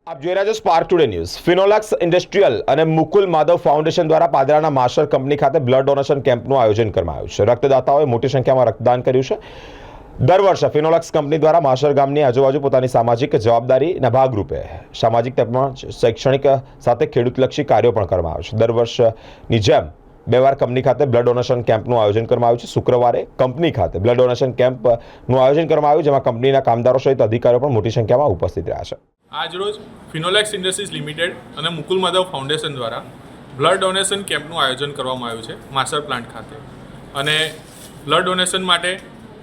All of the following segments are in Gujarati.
આપ જોઈ રહ્યા છો spark today news. Finolex industrial અને મુકુલ માધવ ફાઉન્ડેશન દ્વારા પાદરાના માસ્ટર કંપની ખાતે બ્લડ ડોનેશન કેમ્પનું આયોજન કરવામાં આવ્યું છે। રક્તદાતાઓએ મોટી સંખ્યામાં રક્તદાન કર્યું છે। દર વર્ષે ફિનોલેક્સ કંપની દ્વારા માસ્ટર ગામની આજુબાજુ પોતાની સામાજિક જવાબદારીના ભાગરૂપે સામાજિક તેમજ શૈક્ષણિક સાથે ખેડૂતલક્ષી કાર્યો પણ કરવામાં આવે છે। દર વર્ષની જેમ બે વાર કંપની ખાતે બ્લડ ડોનેશન કેમ્પનું આયોજન કરવામાં આવ્યું છે। શુક્રવારે કંપની ખાતે બ્લડ ડોનેશન કેમ્પનું આયોજન કરવામાં આવ્યું, જેમાં કંપનીના કામદારો સહિત અધિકારીઓ પણ મોટી સંખ્યામાં ઉપસ્થિત રહ્યા છે। આજરોજ ફિનોલેક્સ ઇન્ડસ્ટ્રીઝ લિમિટેડ અને મુકુલ માધવ ફાઉન્ડેશન દ્વારા બ્લડ ડોનેશન કેમ્પનું આયોજન કરવામાં આવ્યું છે માસ્ટર પ્લાન્ટ ખાતે। અને બ્લડ ડોનેશન માટે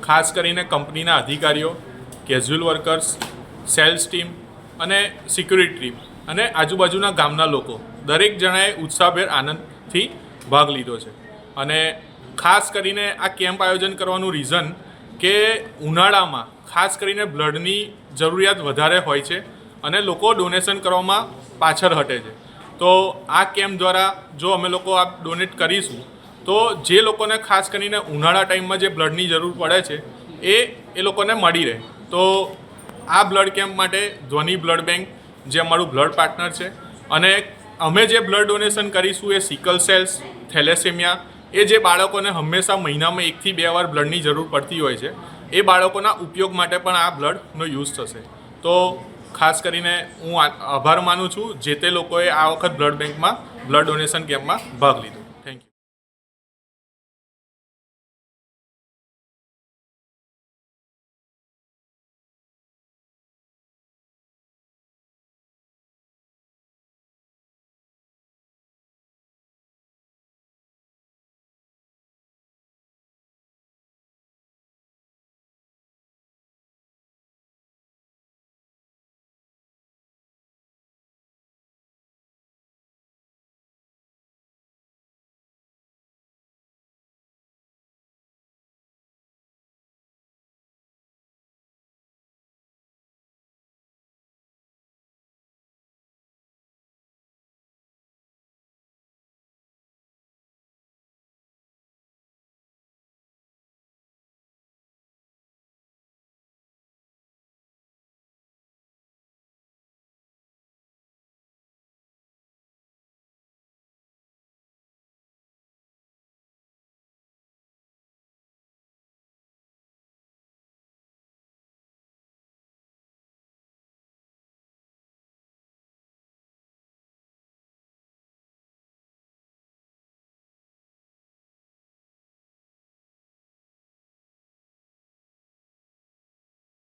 ખાસ કરીને કંપનીના અધિકારીઓ, કેઝ્યુઅલ વર્કર્સ, સેલ્સ ટીમ અને સિક્યુરિટી ટીમ અને આજુબાજુના ગામના લોકો દરેક જણાએ ઉત્સાહભેર આનંદથી ભાગ લીધો છે। અને ખાસ કરીને આ કેમ્પ આયોજન કરવાનું રીઝન કે ઉનાળામાં ખાસ કરીને બ્લડની જરૂરિયાત વધારે હોય છે અને લોકો ડોનેશન કરવામાં પાછળ હટે છે। તો આ કેમ્પ દ્વારા જો અમે લોકો આ ડોનેટ કરીશું તો જે લોકોને ખાસ કરીને ઉનાળા ટાઈમમાં જે બ્લડની જરૂર પડે છે એ લોકોને મળી રહે। તો આ બ્લડ કેમ્પ માટે ધ્વનિ બ્લડ બેંક જે અમારું બ્લડ પાર્ટનર છે, અને અમે જે બ્લડ ડોનેશન કરીશું એ સિકલ સેલ્સ, થેલેસેમિયા, એ જે બાળકોને હંમેશા મહિનામાં 1 થી 2 વાર બ્લડની જરૂર પડતી હોય છે, એ બાળકોના ઉપયોગ માટે પણ આ બ્લડનો યુઝ થશે। તો ખાસ કરીને હું આભાર માનું છું જે તે લોકોએ આ વખત બ્લડ બેંકમાં બ્લડ ડોનેશન કેમ્પમાં ભાગ લીધો।